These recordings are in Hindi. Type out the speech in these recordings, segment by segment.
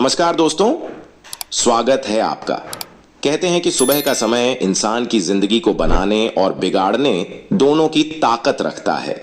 नमस्कार दोस्तों, स्वागत है आपका। कहते हैं कि सुबह का समय इंसान की जिंदगी को बनाने और बिगाड़ने दोनों की ताकत रखता है।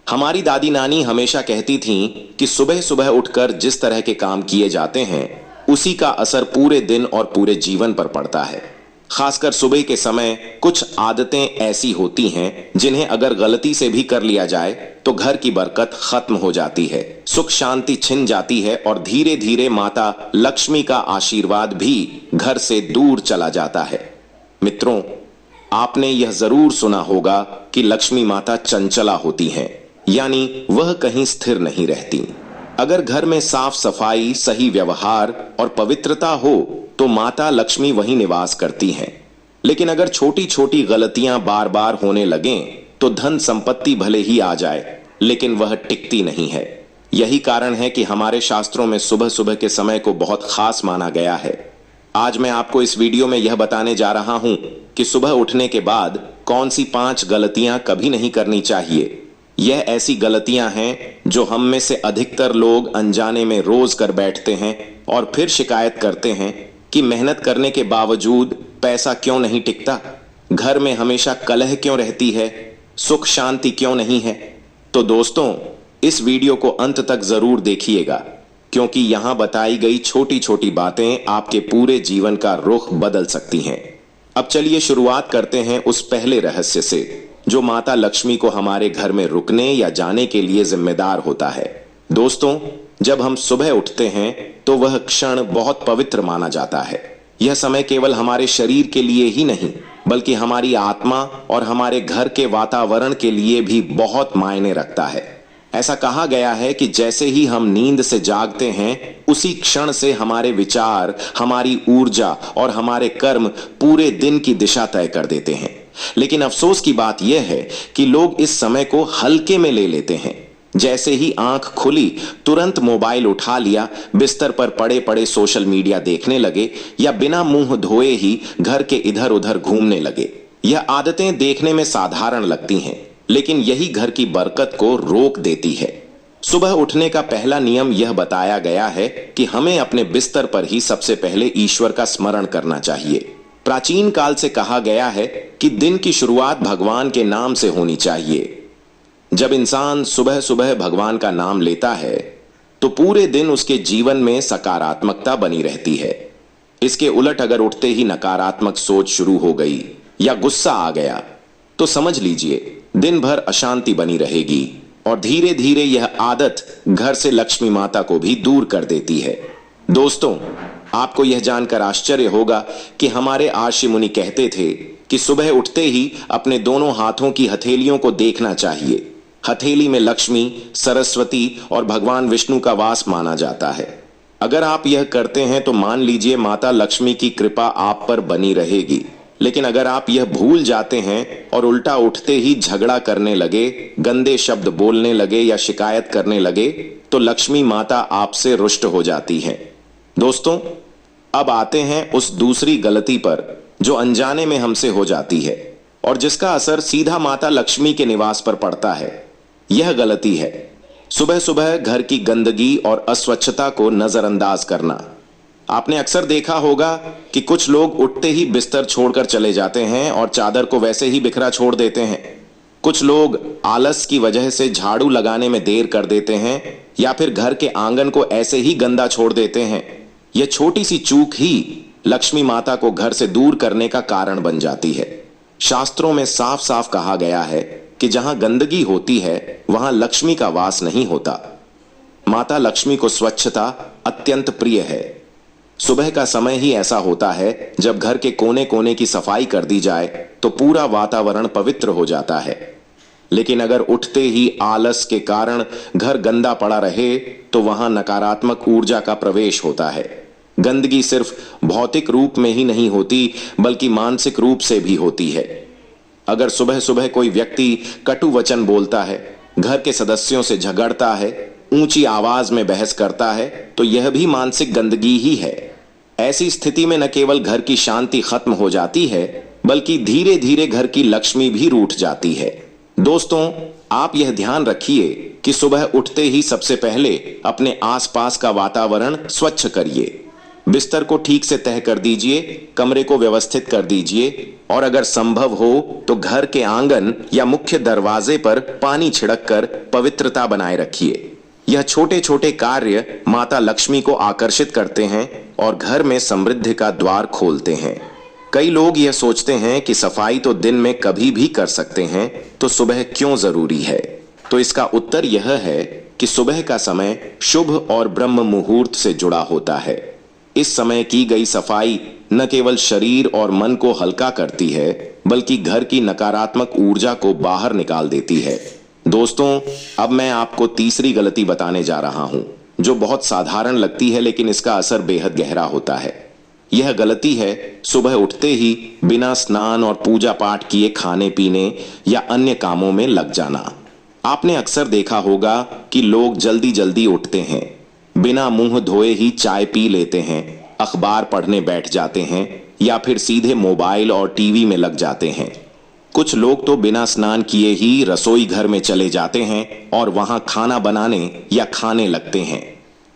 हमारी दादी नानी हमेशा कहती थीं कि सुबह सुबह उठकर जिस तरह के काम किए जाते हैं उसी का असर पूरे दिन और पूरे जीवन पर पड़ता है। खासकर सुबह के समय कुछ आदतें ऐसी होती हैं जिन्हें अगर गलती से भी कर लिया जाए तो घर की बरकत खत्म हो जाती है, सुख शांति छिन जाती है और धीरे धीरे माता लक्ष्मी का आशीर्वाद भी घर से दूर चला जाता है। मित्रों, आपने यह जरूर सुना होगा कि लक्ष्मी माता चंचला होती हैं, यानी वह कहीं स्थिर नहीं रहती। अगर घर में साफ सफाई, सही व्यवहार और पवित्रता हो तो माता लक्ष्मी वहीं निवास करती हैं। लेकिन अगर छोटी छोटी गलतियां बार बार होने लगें तो धन संपत्ति भले ही आ जाए लेकिन वह टिकती नहीं है। यही कारण है कि हमारे शास्त्रों में सुबह सुबह के समय को बहुत खास माना गया है। आज मैं आपको इस वीडियो में यह बताने जा रहा हूं कि सुबह उठने के बाद कौन सी 5 गलतियां कभी नहीं करनी चाहिए। यह ऐसी गलतियां हैं जो हम में से अधिकतर लोग अनजाने में रोज कर बैठते हैं और फिर शिकायत करते हैं कि मेहनत करने के बावजूद पैसा क्यों नहीं टिकता, घर में हमेशा कलह क्यों रहती है, सुख शांति क्यों नहीं है। तो दोस्तों, इस वीडियो को अंत तक जरूर देखिएगा, क्योंकि यहां बताई गई छोटी छोटी बातें आपके पूरे जीवन का रुख बदल सकती हैं। अब चलिए शुरुआत करते हैं उस पहले रहस्य से जो माता लक्ष्मी को हमारे घर में रुकने या जाने के लिए जिम्मेदार होता है। दोस्तों, जब हम सुबह उठते हैं तो वह क्षण बहुत पवित्र माना जाता है। यह समय केवल हमारे शरीर के लिए ही नहीं बल्कि हमारी आत्मा और हमारे घर के वातावरण के लिए भी बहुत मायने रखता है। ऐसा कहा गया है कि जैसे ही हम नींद से जागते हैं उसी क्षण से हमारे विचार, हमारी ऊर्जा और हमारे कर्म पूरे दिन की दिशा तय कर देते हैं। लेकिन अफसोस की बात यह है कि लोग इस समय को हल्के में ले लेते हैं। जैसे ही आंख खुली तुरंत मोबाइल उठा लिया, बिस्तर पर पड़े पड़े सोशल मीडिया देखने लगे या बिना मुंह धोए ही घर के इधर उधर घूमने लगे। यह आदतें देखने में साधारण लगती हैं, लेकिन यही घर की बरकत को रोक देती है। सुबह उठने का पहला नियम यह बताया गया है कि हमें अपने बिस्तर पर ही सबसे पहले ईश्वर का स्मरण करना चाहिए। प्राचीन काल से कहा गया है कि दिन की शुरुआत भगवान के नाम से होनी चाहिए। जब इंसान सुबह सुबह भगवान का नाम लेता है तो पूरे दिन उसके जीवन में सकारात्मकता बनी रहती है। इसके उलट अगर उठते ही नकारात्मक सोच शुरू हो गई या गुस्सा आ गया तो समझ लीजिए दिन भर अशांति बनी रहेगी और धीरे धीरे यह आदत घर से लक्ष्मी माता को भी दूर कर देती है। दोस्तों, आपको यह जानकर आश्चर्य होगा कि हमारे आर्षि मुनि कहते थे कि सुबह उठते ही अपने दोनों हाथों की हथेलियों को देखना चाहिए। हथेली में लक्ष्मी, सरस्वती और भगवान विष्णु का वास माना जाता है। अगर आप यह करते हैं तो मान लीजिए माता लक्ष्मी की कृपा आप पर बनी रहेगी। लेकिन अगर आप यह भूल जाते हैं और उल्टा उठते ही झगड़ा करने लगे, गंदे शब्द बोलने लगे या शिकायत करने लगे तो लक्ष्मी माता आपसे रुष्ट हो जाती है। दोस्तों, अब आते हैं उस दूसरी गलती पर जो अनजाने में हमसे हो जाती है और जिसका असर सीधा माता लक्ष्मी के निवास पर पड़ता है। यह गलती है सुबह सुबह घर की गंदगी और अस्वच्छता को नजरअंदाज करना। आपने अक्सर देखा होगा कि कुछ लोग उठते ही बिस्तर छोड़कर चले जाते हैं और चादर को वैसे ही बिखरा छोड़ देते हैं। कुछ लोग आलस की वजह से झाड़ू लगाने में देर कर देते हैं या फिर घर के आंगन को ऐसे ही गंदा छोड़ देते हैं। यह छोटी सी चूक ही लक्ष्मी माता को घर से दूर करने का कारण बन जाती है। शास्त्रों में साफ साफ कहा गया है कि जहां गंदगी होती है वहां लक्ष्मी का वास नहीं होता। माता लक्ष्मी को स्वच्छता अत्यंत प्रिय है। सुबह का समय ही ऐसा होता है जब घर के कोने कोने की सफाई कर दी जाए तो पूरा वातावरण पवित्र हो जाता है। लेकिन अगर उठते ही आलस के कारण घर गंदा पड़ा रहे तो वहां नकारात्मक ऊर्जा का प्रवेश होता है। गंदगी सिर्फ भौतिक रूप में ही नहीं होती बल्कि मानसिक रूप से भी होती है। अगर सुबह सुबह कोई व्यक्ति कटु वचन बोलता है, घर के सदस्यों से झगड़ता है, ऊंची आवाज में बहस करता है तो यह भी मानसिक गंदगी ही है। ऐसी स्थिति में न केवल घर की शांति खत्म हो जाती है बल्कि धीरे धीरे घर की लक्ष्मी भी रूठ जाती है। दोस्तों, आप यह ध्यान रखिए कि सुबह उठते ही सबसे पहले अपने आसपास का वातावरण स्वच्छ करिए। बिस्तर को ठीक से तह कर दीजिए, कमरे को व्यवस्थित कर दीजिए और अगर संभव हो तो घर के आंगन या मुख्य दरवाजे पर पानी छिड़क कर पवित्रता बनाए रखिए। यह छोटे छोटे कार्य माता लक्ष्मी को आकर्षित करते हैं और घर में समृद्धि का द्वार खोलते हैं। कई लोग यह सोचते हैं कि सफाई तो दिन में कभी भी कर सकते हैं, तो सुबह क्यों जरूरी है? तो इसका उत्तर यह है कि सुबह का समय शुभ और ब्रह्म मुहूर्त से जुड़ा होता है। इस समय की गई सफाई न केवल शरीर और मन को हल्का करती है, बल्कि घर की नकारात्मक ऊर्जा को बाहर निकाल देती है। दोस्तों, अब मैं आपको तीसरी गलती बताने जा रहा हूं, जो बहुत साधारण लगती है लेकिन इसका असर बेहद गहरा होता है। यह गलती है सुबह उठते ही बिना स्नान और पूजा पाठ किए खाने पीने या अन्य कामों में लग जाना। आपने अक्सर देखा होगा कि लोग जल्दी जल्दी उठते हैं, बिना मुंह धोए ही चाय पी लेते हैं, अखबार पढ़ने बैठ जाते हैं या फिर सीधे मोबाइल और टीवी में लग जाते हैं। कुछ लोग तो बिना स्नान किए ही रसोई घर में चले जाते हैं और वहां खाना बनाने या खाने लगते हैं।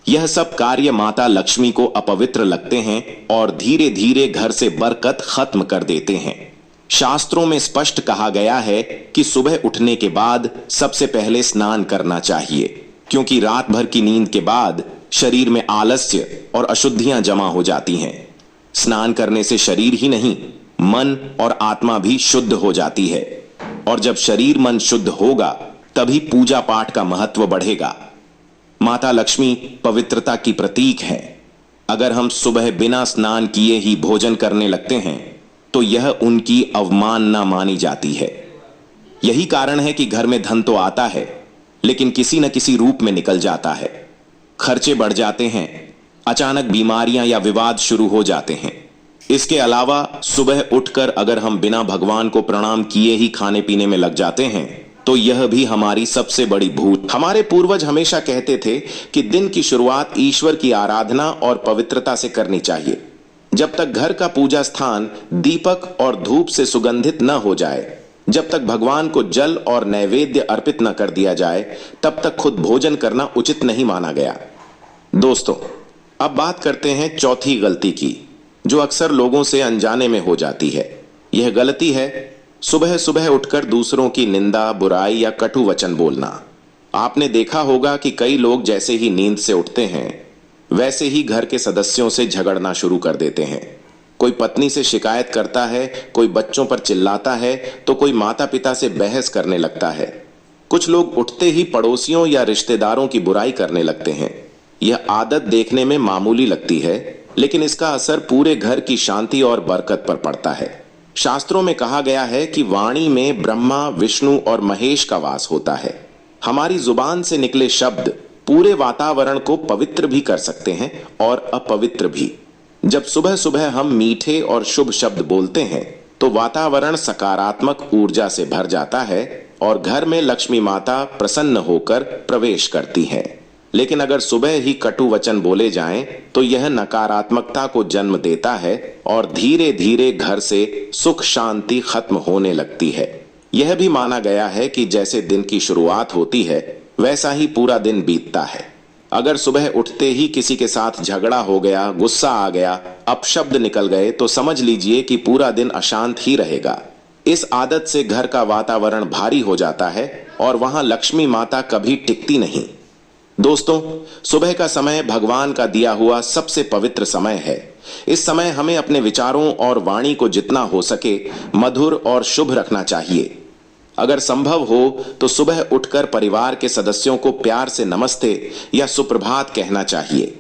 यह सब कार्य माता लक्ष्मी को अपवित्र लगते हैं और धीरे धीरे घर से बरकत खत्म कर देते हैं। शास्त्रों में स्पष्ट कहा गया है कि सुबह उठने के बाद सबसे पहले स्नान करना चाहिए, क्योंकि रात भर की नींद के बाद शरीर में आलस्य और अशुद्धियां जमा हो जाती हैं। स्नान करने से शरीर ही नहीं, मन और आत्मा भी शुद्ध हो जाती है और जब शरीर मन शुद्ध होगा तभी पूजा पाठ का महत्व बढ़ेगा। माता लक्ष्मी पवित्रता की प्रतीक है। अगर हम सुबह बिना स्नान किए ही भोजन करने लगते हैं तो यह उनकी अवमानना मानी जाती है। यही कारण है कि घर में धन तो आता है लेकिन किसी न किसी रूप में निकल जाता है। खर्चे बढ़ जाते हैं, अचानक बीमारियां या विवाद शुरू हो जाते हैं। इसके अलावा सुबह उठकर अगर हम बिना भगवान को प्रणाम किए ही खाने पीने में लग जाते हैं तो यह भी हमारी सबसे बड़ी भूल। हमारे पूर्वज हमेशा कहते थे कि दिन की शुरुआत ईश्वर की आराधना और पवित्रता से करनी चाहिए। जब तक घर का पूजा स्थान दीपक और धूप से सुगंधित न हो जाए, जब तक भगवान को जल और नैवेद्य अर्पित न कर दिया जाए, तब तक खुद भोजन करना उचित नहीं माना गया। दोस्तों, अब बात करते हैं चौथी गलती की, जो अक्सर लोगों से अनजाने में हो जाती है। यह गलती है सुबह सुबह उठकर दूसरों की निंदा, बुराई या कटु वचन बोलना। आपने देखा होगा कि कई लोग जैसे ही नींद से उठते हैं वैसे ही घर के सदस्यों से झगड़ना शुरू कर देते हैं। कोई पत्नी से शिकायत करता है, कोई बच्चों पर चिल्लाता है तो कोई माता पिता से बहस करने लगता है। कुछ लोग उठते ही पड़ोसियों या रिश्तेदारों की बुराई करने लगते हैं। यह आदत देखने में मामूली लगती है लेकिन इसका असर पूरे घर की शांति और बरकत पर पड़ता है। शास्त्रों में कहा गया है कि वाणी में ब्रह्मा, विष्णु और महेश का वास होता है। हमारी जुबान से निकले शब्द पूरे वातावरण को पवित्र भी कर सकते हैं और अपवित्र भी। जब सुबह सुबह हम मीठे और शुभ शब्द बोलते हैं तो वातावरण सकारात्मक ऊर्जा से भर जाता है और घर में लक्ष्मी माता प्रसन्न होकर प्रवेश करती हैं। लेकिन अगर सुबह ही कटु वचन बोले जाएं तो यह नकारात्मकता को जन्म देता है और धीरे धीरे घर से सुख शांति खत्म होने लगती है। यह भी माना गया है कि जैसे दिन की शुरुआत होती है वैसा ही पूरा दिन बीतता है। अगर सुबह उठते ही किसी के साथ झगड़ा हो गया, गुस्सा आ गया, अपशब्द निकल गए तो समझ लीजिए कि पूरा दिन अशांत ही रहेगा। इस आदत से घर का वातावरण भारी हो जाता है और वहां लक्ष्मी माता कभी टिकती नहीं। दोस्तों, सुबह का समय भगवान का दिया हुआ सबसे पवित्र समय है। इस समय हमें अपने विचारों और वाणी को जितना हो सके मधुर और शुभ रखना चाहिए। अगर संभव हो तो सुबह उठकर परिवार के सदस्यों को प्यार से नमस्ते या सुप्रभात कहना चाहिए।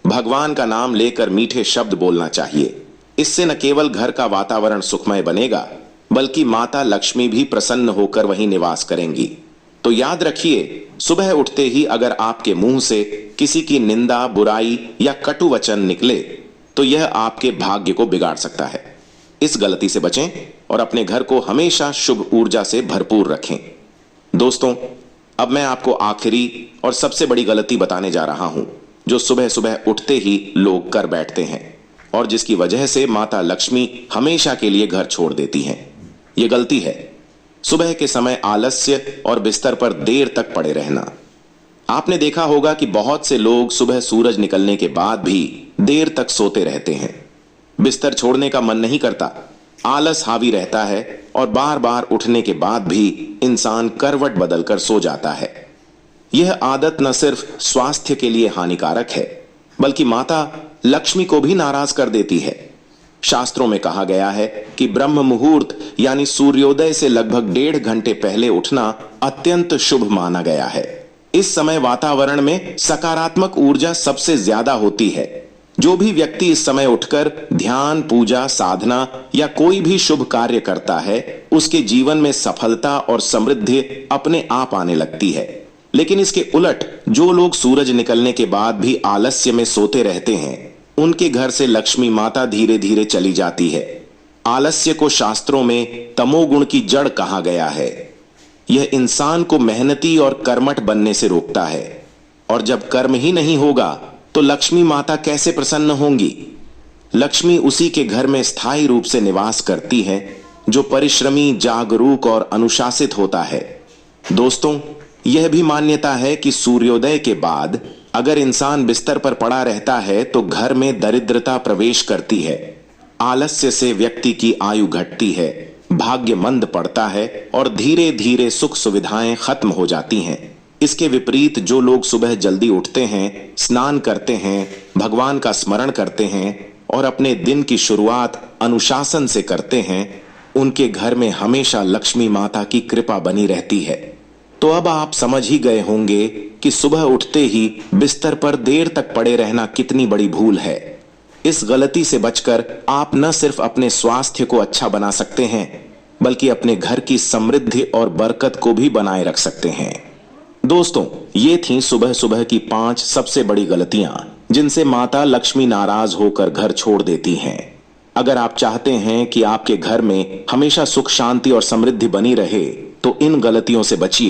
भगवान का नाम लेकर मीठे शब्द बोलना चाहिए। इससे न केवल घर का वातावरण सुखमय बनेगा बल्कि माता लक्ष्मी भी प्रसन्न होकर वहीं निवास करेंगी। तो याद रखिए, सुबह उठते ही अगर आपके मुंह से किसी की निंदा, बुराई या कटु वचन निकले तो यह आपके भाग्य को बिगाड़ सकता है। इस गलती से बचें और अपने घर को हमेशा शुभ ऊर्जा से भरपूर रखें। दोस्तों, अब मैं आपको आखिरी और सबसे बड़ी गलती बताने जा रहा हूं, जो सुबह सुबह उठते ही लोग कर बैठते हैं और जिसकी वजह से माता लक्ष्मी हमेशा के लिए घर छोड़ देती हैं। यह गलती है सुबह के समय आलस्य और बिस्तर पर देर तक पड़े रहना। आपने देखा होगा कि बहुत से लोग सुबह सूरज निकलने के बाद भी देर तक सोते रहते हैं। बिस्तर छोड़ने का मन नहीं करता, आलस हावी रहता है और बार बार उठने के बाद भी इंसान करवट बदलकर सो जाता है। यह आदत न सिर्फ स्वास्थ्य के लिए हानिकारक है, बल्कि माता लक्ष्मी को भी नाराज कर देती है। शास्त्रों में कहा गया है कि ब्रह्म मुहूर्त यानी सूर्योदय से लगभग 1.5 घंटे पहले उठना अत्यंत शुभ माना गया है। इस समय वातावरण में सकारात्मक ऊर्जा सबसे ज्यादा होती है। जो भी व्यक्ति इस समय उठकर ध्यान, पूजा, साधना या कोई भी शुभ कार्य करता है, उसके जीवन में सफलता और समृद्धि अपने आप आने लगती है। लेकिन इसके उलट जो लोग सूरज निकलने के बाद भी आलस्य में सोते रहते हैं, उनके घर से लक्ष्मी माता धीरे धीरे चली जाती है। आलस्य को शास्त्रों में तमोगुण की जड़ कहा गया है। यह इंसान को मेहनती और कर्मठ बनने से रोकता है, और जब कर्म ही नहीं होगा तो लक्ष्मी माता कैसे प्रसन्न होंगी। लक्ष्मी उसी के घर में स्थायी रूप से निवास करती है जो परिश्रमी, जागरूक और अनुशासित होता है। दोस्तों, यह भी मान्यता है कि सूर्योदय के बाद अगर इंसान बिस्तर पर पड़ा रहता है तो घर में दरिद्रता प्रवेश करती है। आलस्य से व्यक्ति की आयु घटती है, भाग्य मंद पड़ता है और धीरे धीरे सुख सुविधाएं खत्म हो जाती हैं। इसके विपरीत जो लोग सुबह जल्दी उठते हैं, स्नान करते हैं, भगवान का स्मरण करते हैं और अपने दिन की शुरुआत अनुशासन से करते हैं, उनके घर में हमेशा लक्ष्मी माता की कृपा बनी रहती है। तो अब आप समझ ही गए होंगे कि सुबह उठते ही बिस्तर पर देर तक पड़े रहना कितनी बड़ी भूल है। इस गलती से बचकर आप न सिर्फ अपने स्वास्थ्य को अच्छा बना सकते हैं, बल्कि अपने घर की समृद्धि और बरकत को भी बनाए रख सकते हैं। दोस्तों, ये थीं सुबह सुबह की 5 सबसे बड़ी गलतियां जिनसे माता लक्ष्मी नाराज होकर घर छोड़ देती हैं। अगर आप चाहते हैं कि आपके घर में हमेशा सुख, शांति और समृद्धि बनी रहे, तो इन गलतियों से बचिए